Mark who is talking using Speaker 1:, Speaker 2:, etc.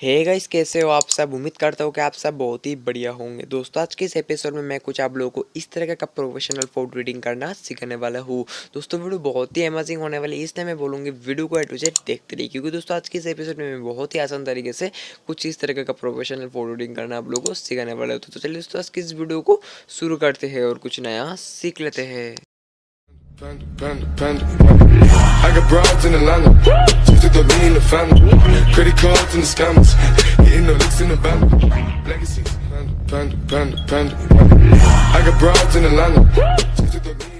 Speaker 1: Hey guys, कैसे हो आप सब। उम्मीद करता हूँ कि आप सब बहुत ही बढ़िया होंगे। दोस्तों आज के इस एपिसोड में मैं कुछ आप लोगों को इस तरह का प्रोफेशनल फोटो एडिटिंग करना सिखाने वाला हूँ। दोस्तों वीडियो बहुत ही अमेजिंग होने वाली है, इसलिए मैं बोलूँगी वीडियो को ए टू जेड देखते रहिए, क्योंकि दोस्तों आज के इस एपिसोड में मैं बहुत ही आसान तरीके से कुछ इस तरह का प्रोफेशनल फोटो एडिटिंग करना आप लोगों को सिखाने वाला हूँ। तो चलिए दोस्तों आज की इस वीडियो को शुरू करते हैं और कुछ नया सीख लेते हैं।
Speaker 2: I got broads in Atlanta, just to throw me in the family. Credit cards and the scammers, hitting the licks in the band. Legacies, panda. I got broads in Atlanta, just to throw me.